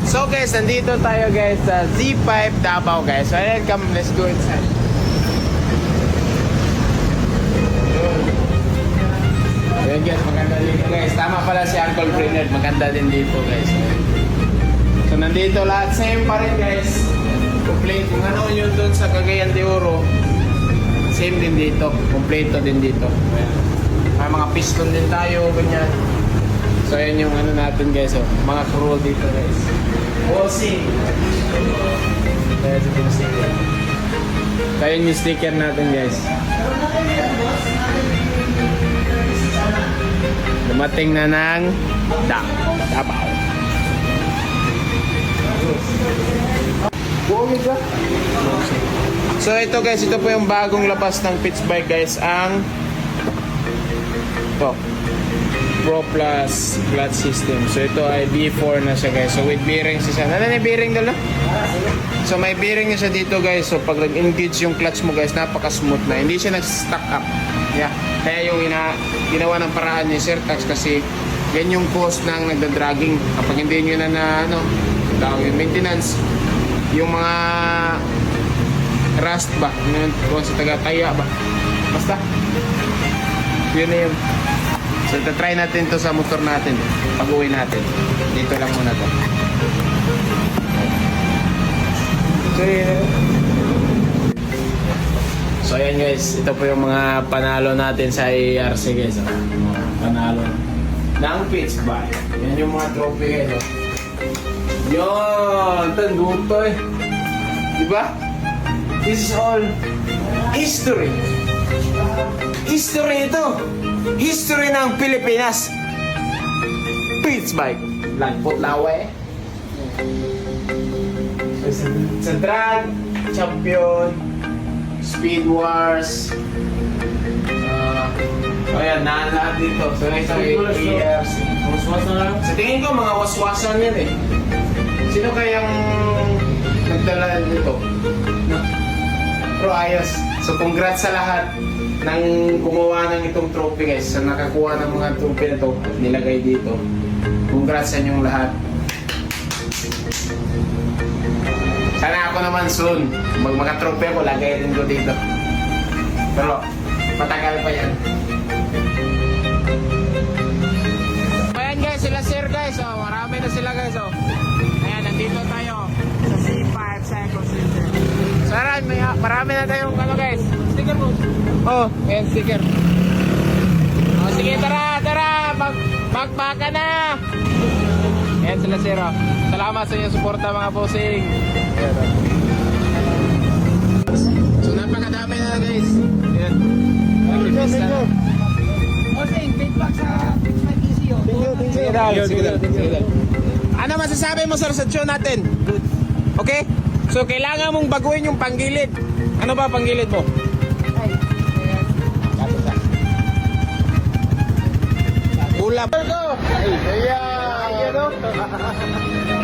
So guys, nandito tayo guys sa Z5 Davao guys. So welcome, let's go inside. Ayan guys, maganda dito guys. Tama pala si Uncle Bernard, maganda din dito guys. So nandito lahat, same pa rin guys. Complete, kung ano yun doon sa Cagayan de Oro, same din dito, kompleto din dito. May mga piston din tayo, ganyan. So ayan yung ano natin guys, oh. Mga crew dito guys. Bossing. So ayan yung sticker natin guys. Dumating na ng Davao. So ito guys, ito po yung bagong labas ng pitch bike guys. Ang ito Pro Plus clutch system. So ito ay B4 na siya guys. So with bearings siya. Ano na yung bearing doon? So may bearing na siya dito guys. So pag nag-engage yung clutch mo guys, napaka-smooth na. Hindi siya nag-stuck up. Yeah. Kaya yung ginawa ng paraan ni Sir Tax kasi yan yung cost ng nagda-dragging. Kapag hindi nyo na yung maintenance, yung mga rust ba? Yung sa taga-taya ba? Basta. Yun na yun. So, try natin to sa motor natin. Pag-uwi natin. Dito lang muna to. So, ayan guys. Ito po yung mga panalo natin sa ARC guys. Panalo ng pitch bike. Yan yung mga trophy guys. Yun! Tanduto eh. Diba? This is all history. History ito. History ng Pilipinas. Pitch bike. Lagpot lawa eh. Sa drag, champion, speed wars. Ayan, lahat dito. So next time, ARC. Sa tingin ko, mga waswasan yan eh. Sino kayang nagdala nito? Pero ayos. So congrats sa lahat ng gumawa ng itong trophy guys. Sa nakakuha ng mga trophy na to at nilagay dito. Congrats sa inyong lahat. Sana ako naman soon. Magmaka-trophy ako, lagay din ko dito. Pero matagal pa yan. Ayan guys, sila sir guys. Oh, marami na sila guys. Oh. Ayan, nandito tayo sa C5 Cycle Center. So marami na tayong ano guys. Sticker mo. Oh, ayan sticker. Oh, sige, tara. Magpaka na. Ayan sila sir. Oh. Salamat sa inyong suporta mga bossing. Ayan, oh. So napakadami na guys. Ayan. Thank you. Bossing, feedback sa Pitchbike ECO. Sige daw. Ano masasabi mo sir sa show natin? Good. Okay? So kailangan mong baguhin yung panggilid. Ano ba panggilid mo? Ay, Ulap. Ay, ayan.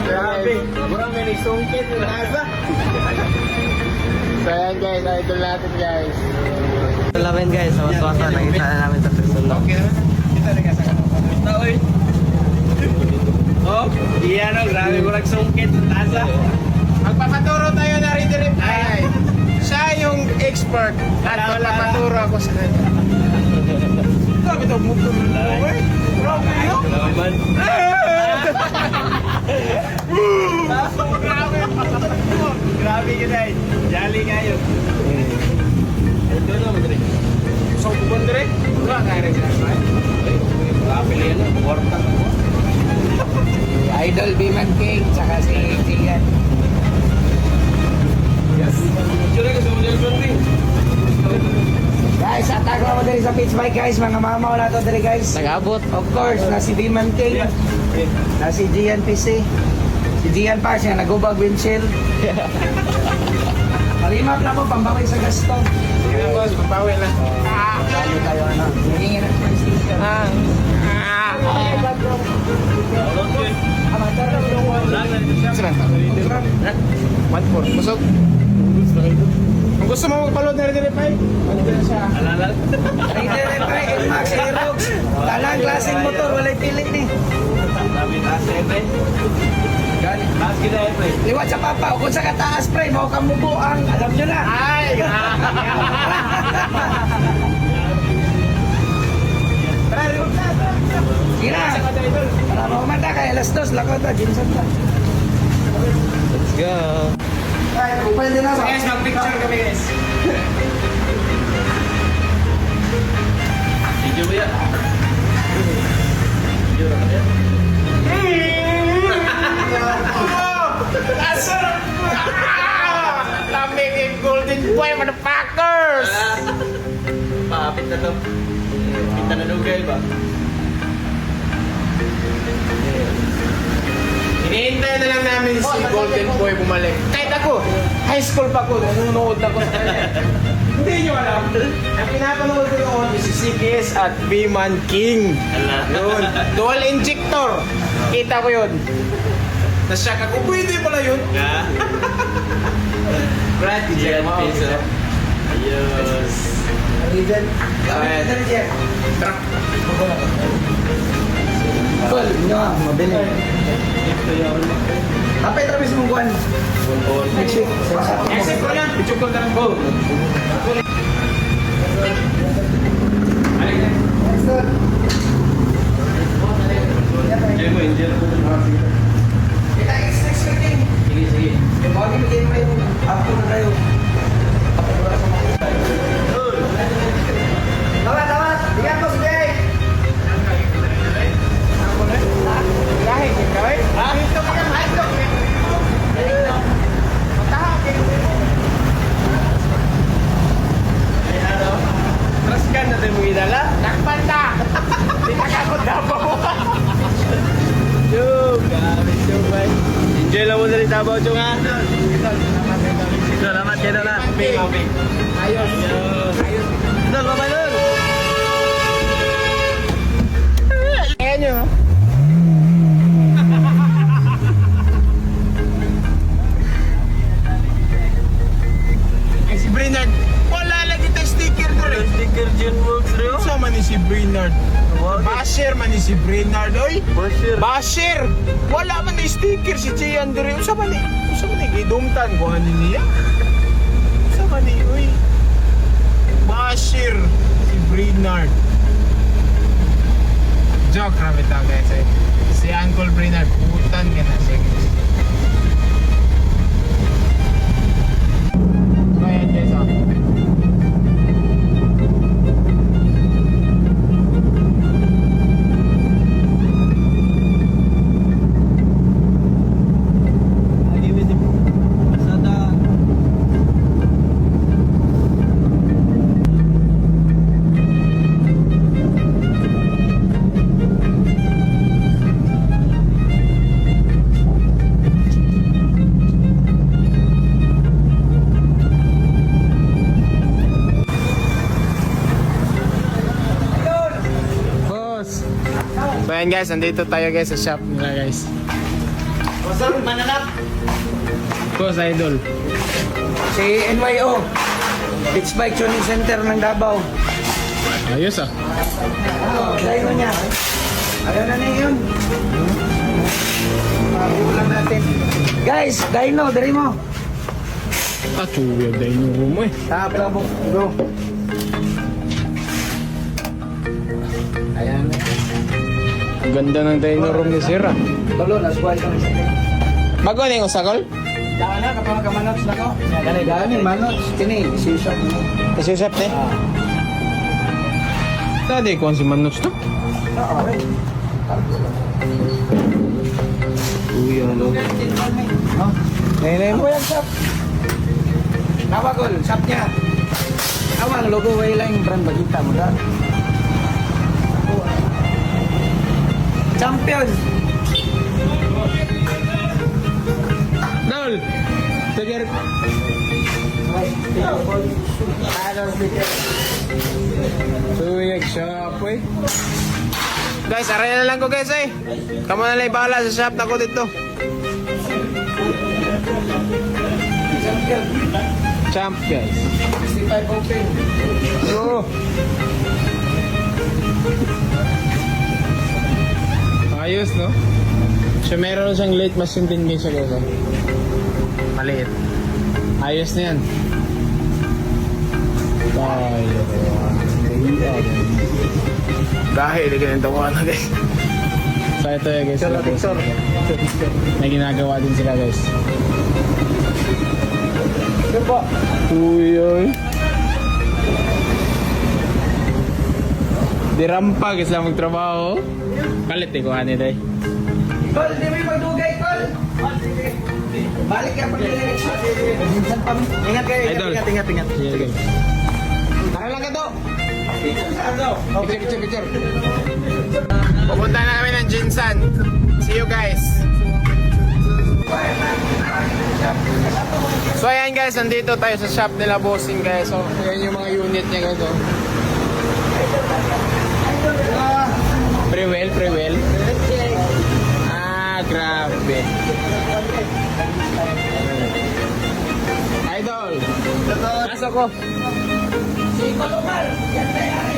Grabe. murang may nagsungkit yung nasa. So ayan guys, idol natin guys. Lamin guys, sama-sama nakita na namin sa personal. Okay naman. Kita na nga sa kanong. Oy. Oh, iyan o, grabe mo nagsungkit yung nasa. Magpapaturo tayo na redirect ay. Siya yung expert at magpapaturo ako sa kanya. Grabe ito, move to the Grabe yun. Laman. Grabe yun ay. Jali nga yun. Ito na mo dire. So, bubon direct? Wala nga rin siya. Grabe yan o, warta. Idol Biman King, tsaka si Tigan. Yes. Sure ka sa model country. Guys, attack mo dali sa pitch bike guys, mga mamaw na to dali guys. Nag-abot. Of course, na si Biman King, na si Gian PC, si Gian Pars, yan, nagubag windshield. Palimap na mo, pambaway sa gasto. Sige na boss, magpawin na. Tayo tayo, ano, hingin na sa sticker. One four. Busog. Kung gusto mo magpaload na rin pa ano na siya? Alala. Rider Max Aerox. Talang klaseng motor, walay pilit ni. Grabe na sa ebe. Taas kita eh, pre. Liwat sa papa. O kung sa kataas, pre, mo kamubo ang, alam nyo na. Ay! Tara, liwat na. Sige na. Para mo kumanda kay alas 2, lakot na, ginsan na. Let's go! Ay, pwede na ba? Guys, mag-picture kami guys. Video mo yan. Video na kaya. Asar! Lamig yung golden boy, motherfuckers! Paapit na to. Pinta na lugay ba? Hinihintay na lang namin si golden boy bumalik. Kahit ako, high school pa ako, nanonood ako sa kanya. Hindi nyo alam. Ang pinapanood ko noon si CKS at B-Man King. Yun. Dual injector. Kita ko yun. Nasyak ako, pwede pala yun. Nga. Brad, Gian piso. Ayos. Ayan. Ayan. Tara. Tol, nyo nga, mabili. Kapit rapis mong kuhan. Next week. Exit ko lang. Pichuk ko na lang go. Enjoy mo, enjoy mo. Kita next week din. Sige, sige. Bakit bigyan mo yung after na tayo? Lawat, lawat! Bigyan ko si Jay! Lahit, ikaw eh. Ito ka yan, ito! Trust ka na tayo mong idala. Nakpanda! Di ka kakot na po. Chug! Gamit chug, bay. Enjoy lang mo na rin Davao, chug ha. Salamat kayo na. Ayos. Ayos. Dol, babay dol. Ayan nyo. Si Bernard, wala lagi tayo sticker ko rin. Sticker June Works, Rio. Saan man ni si Bernard? Basher man ni si Bernard. Oy! Basher. Basher! Wala man ni sticker si Jay Andre. Saan man ni? Saan man ni? Gidumtan ko ano niya? Saan man ni? Uy! Basher! Si Bernard. Joke rabbit tao guys eh. Si Uncle Bernard, putan ka na siya guys. So ayan guys oh. Boss! So ayan guys, nandito tayo guys sa shop nila guys. Wasap, mananap. Boss Idol. Si NYO, Beach Bike Tuning Center ng Davao. Ayos ah. Dahil niya. Ayaw na niya yun. Ulam natin. Guys, Dino, dari mo. Ah, chuya dahil yung room mo eh. Tapos mo, bro. Ayan. Ang ganda ng dino room ni Sir ah. Tolo, nasbuhay ko na siya. Bago na yung usakol? Daan na, kapag kamanots na ko. Daan manots. Kini, sisap mo. Kasi usap eh. Tadi ko si Manuts to. Oo, okay. Uy, ano? No? Ngayon mo yung sap. Nawagol, sap niya. Awang logo, way lang yung brand bagita mo da. Champion. Dol! Sige. Tuyag shop eh. Guys, aray na lang ko guys eh. Kamu na lang bahala sa shop na ko dito. Champion. Champ guys. 65 open. Oh. Ayos no? So meron siyang late machine din guys siya guys. Oh. Maliit. Ayos na yan. Dahil ganito ko na guys. So ito yun guys. May ginagawa din sila guys. Uy. Di rampa guys lang magtrabaho. Kalit eh kuha ni Day. Kol, di mo yung magdugay, Kol! Balik ka pag nilagay siya. Minsan pa mi. Ingat kayo, Idol. ingat. Sige guys. Tara lang ka to. Saan daw? Picture. Pupunta na kami ng Jinsan. See you guys. So ayan guys, nandito tayo sa shop nila bossing guys. So ayan yung mga unit niya guys. Oh. Pre-well. Ah, grabe. Idol. Pasok ko. Si Kolomar! Yan na yan!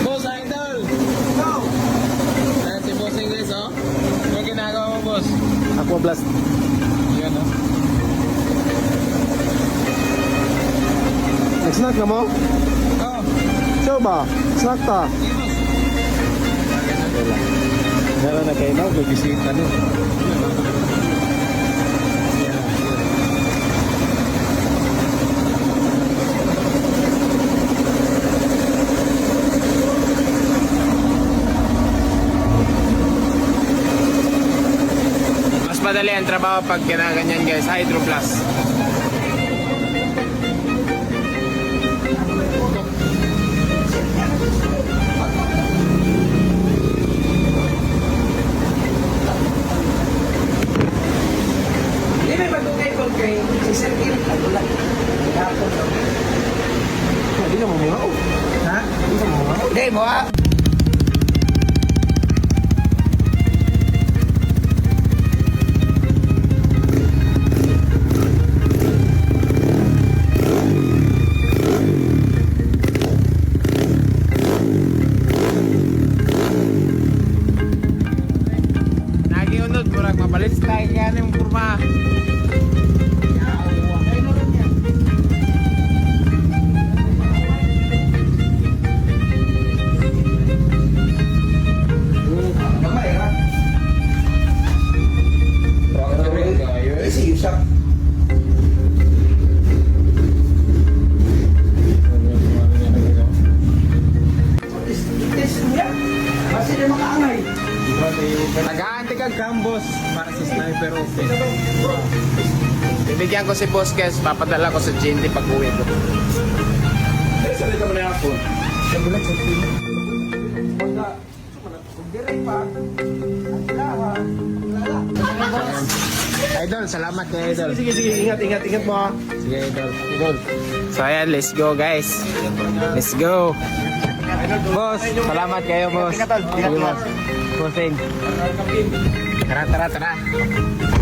Boss, idol. Ayan si bossing guys, oh. Ano ginagawa mo, boss? Aqua Blast. Yan, oh. Nag-snack na mo? Oh. Sure ba? Snack ta. Meron na kayo na, may bisita no. Mas madali ang trabaho pag ginaganyan guys, Hydro Plus. Hindi may magdugay, Kol, kay si Sir Gil. Ano lang. Hapon daw. Hindi na mo mga Ha? Hindi na mo mga Hindi mo ha? Nagiunod, murag mabalit tayo kaya yung kurma. Gamay ha? Easy, usap. Test niya. Kasi na makaangay. Nag-aantay kang gambos para sa sniper open. Bibigyan ko si boss guys, papadala ko sa GNT pag uwi ko. Salita mo na ako. Sa bulat sa team. Pagka, kung direct pa, ang lawa, Idol, salamat kay Idol. Sige, ingat mo ha. Sige Idol. So ayan, let's go guys. Let's go. Boss, salamat kayo boss. Sige boss. Bossing. Tara.